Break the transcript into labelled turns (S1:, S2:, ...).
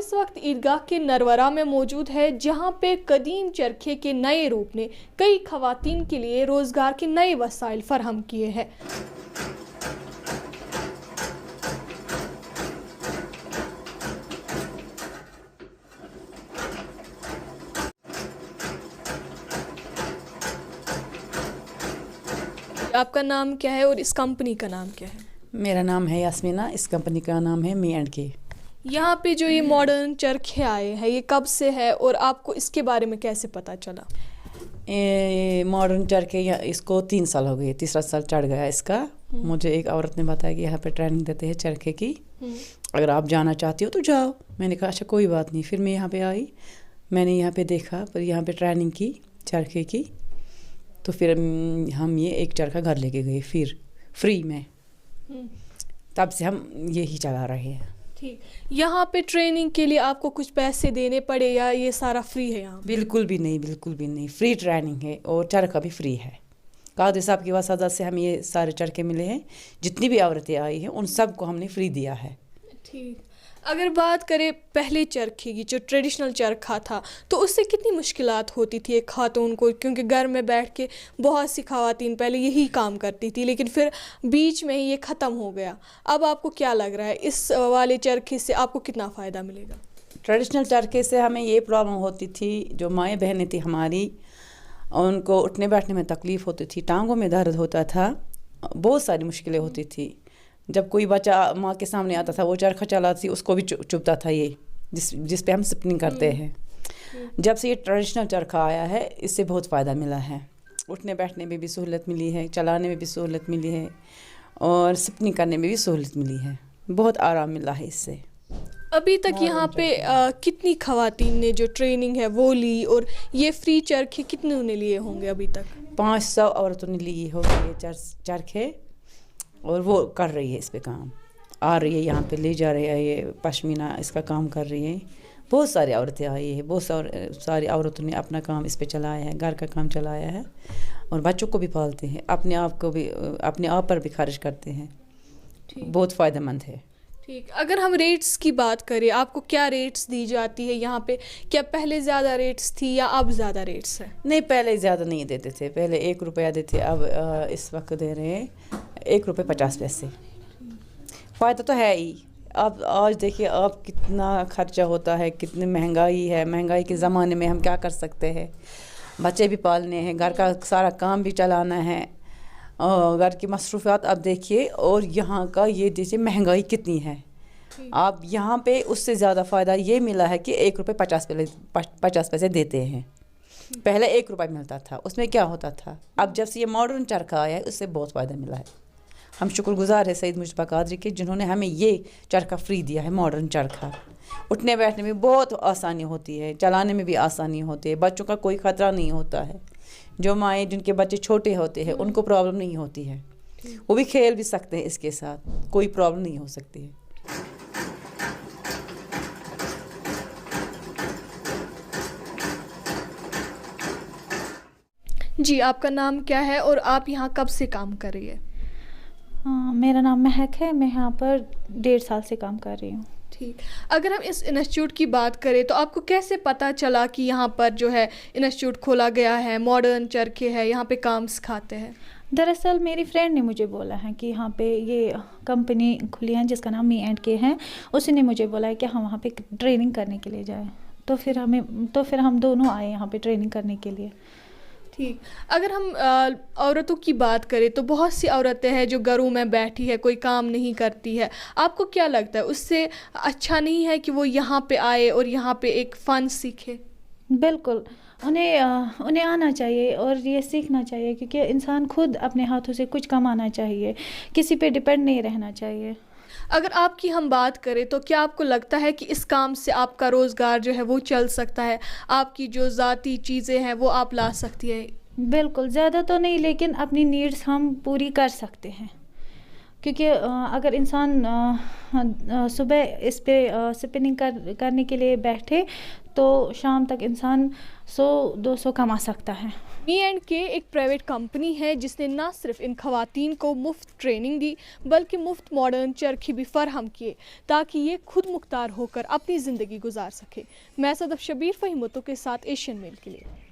S1: इस वक्त ईदगाह के नरवरा में मौजूद है, जहां पे कदीम चरखे के नए रूप ने कई खवातीन के लिए रोज़गार के नए वसाइल फराहम किए हैं। आपका नाम क्या है और इस कंपनी का नाम क्या है?
S2: मेरा नाम है यास्मीना, इस कंपनी का नाम है मी एंड के।
S1: यहाँ पे जो ये मॉडर्न चरखे आए हैं, ये कब से है और आपको इसके बारे में कैसे पता चला?
S2: मॉडर्न चरखे इसको 3 साल हो गए, तीसरा साल चढ़ गया इसका। मुझे एक औरत ने बताया कि यहाँ पे ट्रेनिंग देते हैं चरखे की, अगर आप जाना चाहती हो तो जाओ। मैंने कहा अच्छा कोई बात नहीं। फिर मैं यहाँ पे आई, मैंने यहाँ पे देखा, फिर यहाँ पे ट्रेनिंग की चरखे की, तो फिर हम ये एक चरखा घर लेके गए फिर फ्री में। तब से हम यही चला रहे हैं।
S1: ठीक, यहाँ पे ट्रेनिंग के लिए आपको कुछ पैसे देने पड़े या ये सारा फ्री है यहाँ?
S2: बिल्कुल भी नहीं, बिल्कुल भी नहीं, फ्री ट्रेनिंग है और चरखा भी फ्री है। कादरी साहब की वसादत से हमें ये सारे चरखे मिले हैं, जितनी भी औरतें आई हैं उन सब को हमने फ्री दिया है।
S1: ठीक, अगर बात करें पहले चरखे की, जो ट्रेडिशनल चरखा था, तो उससे कितनी मुश्किलात होती थी एक खातून को, क्योंकि घर में बैठ के बहुत सी खवातीन पहले यही काम करती थी, लेकिन फिर बीच में ही ये ख़त्म हो गया। अब आपको क्या लग रहा है, इस वाले चरखे से आपको कितना फ़ायदा मिलेगा?
S2: ट्रेडिशनल चरखे से हमें ये प्रॉब्लम होती थी, जो माएँ बहनें थी हमारी, उनको उठने बैठने में तकलीफ़ होती थी, टांगों में दर्द होता था, बहुत सारी मुश्किलें होती थी। जब कोई बच्चा माँ के सामने आता था, वो चरखा चलाती, उसको भी चुभता था ये, जिस पे हम स्पिनिंग करते हैं। जब से ये ट्रेडिशनल चरखा आया है, इससे बहुत फ़ायदा मिला है। उठने बैठने में भी सहूलत मिली है, चलाने में भी सहूलत मिली है और स्पिनिंग करने में भी सहूलत मिली है। बहुत आराम मिला है इससे।
S1: अभी तक यहाँ पे कितनी खवातीन ने जो ट्रेनिंग है वो ली, और ये फ्री चरखे कितने ने लिए होंगे अभी तक?
S2: 500 औरतों ने लिए होंगे ये चरखे, और वो कर रही है इस पे काम, आ रही है यहाँ पे ले जा रही है, ये पश्मीना इसका काम कर रही है। बहुत सारी औरतें आई है, बहुत सारी औरतों ने अपना काम इस पे चलाया है, घर का काम चलाया है, और बच्चों को भी पालते हैं, अपने आप को भी, अपने आप पर भी खर्च करते हैं। बहुत फ़ायदेमंद है।
S1: ठीक, अगर हम रेट्स की बात करें, आपको क्या रेट्स दी जाती है यहाँ पे? क्या पहले ज़्यादा रेट्स थी या अब ज़्यादा रेट्स है?
S2: नहीं, पहले ज़्यादा नहीं देते थे, पहले 1 रुपया देते, अब इस वक्त दे रहे हैं 1 रुपये 50 पैसे। फ़ायदा तो है ही। अब आज देखिए आप कितना खर्चा होता है, कितनी महंगाई है, महंगाई के ज़माने में हम क्या कर सकते हैं, बच्चे भी पालने हैं, घर का सारा काम भी चलाना है, घर की मसरूफ़ियात अब देखिए, और यहाँ का ये जैसे महंगाई कितनी है। आप यहाँ पे उससे ज़्यादा फ़ायदा ये मिला है कि 1 रुपये 50 पैसे देते हैं। पहले 1 रुपये मिलता था, उसमें क्या होता था। अब जब से ये मॉडर्न चरखा आया है, उससे बहुत फ़ायदा मिला है। हम शुक्रगुजार है सईद मुजतबा कादरी के, जिन्होंने हमें ये चरखा फ्री दिया है, मॉडर्न चरखा। उठने बैठने में बहुत आसानी होती है, चलाने में भी आसानी होती है, बच्चों का कोई ख़तरा नहीं होता है। जो माएँ जिनके बच्चे छोटे होते हैं उनको प्रॉब्लम नहीं होती है, वो भी खेल भी सकते हैं इसके साथ, कोई प्रॉब्लम नहीं हो सकती है।
S1: जी, आपका नाम क्या है और आप यहाँ कब से काम कर रही है?
S3: मेरा नाम महक है, मैं यहाँ पर 1.5 साल से काम कर रही हूँ।
S1: ठीक, अगर हम इस इंस्टीट्यूट की बात करें तो आपको कैसे पता चला कि यहाँ पर जो है इंस्टीट्यूट खोला गया है, मॉडर्न चरखे है, यहाँ पे काम सिखाते हैं?
S3: दरअसल मेरी फ्रेंड ने मुझे बोला है कि यहाँ पे ये कंपनी खुली है जिसका नाम मी एंड के है, उसी ने मुझे बोला है कि हम वहाँ पे ट्रेनिंग करने के लिए जाएँ। तो फिर हम दोनों आए यहाँ पे ट्रेनिंग करने के लिए।
S1: ठीक, अगर हम औरतों की बात करें तो बहुत सी औरतें हैं जो घरों में बैठी है, कोई काम नहीं करती है। आपको क्या लगता है, उससे अच्छा नहीं है कि वो यहाँ पे आए और यहाँ पे एक फ़न सीखे?
S3: बिल्कुल, उन्हें आना चाहिए और ये सीखना चाहिए, क्योंकि इंसान खुद अपने हाथों से कुछ कमाना चाहिए, किसी पे डिपेंड नहीं रहना चाहिए।
S1: अगर आपकी हम बात करें तो क्या आपको लगता है कि इस काम से आपका रोज़गार जो है वो चल सकता है, आपकी जो ज़ाती चीज़ें हैं वो आप ला सकती है?
S3: बिल्कुल, ज़्यादा तो नहीं, लेकिन अपनी नीड्स हम पूरी कर सकते हैं, کیونکہ اگر انسان صبح اس پہ سپننگ کرنے کے لیے بیٹھے تو شام تک انسان 100-200 کما سکتا ہے.
S1: می اینڈ کے ایک پرائیویٹ کمپنی ہے جس نے نہ صرف ان خواتین کو مفت ٹریننگ دی بلکہ مفت ماڈرن چرخی بھی فراہم کیے تاکہ یہ خود مختار ہو کر اپنی زندگی گزار سکے. میں صدف شبیر فہیمتوں کے ساتھ ایشین میل کے لیے.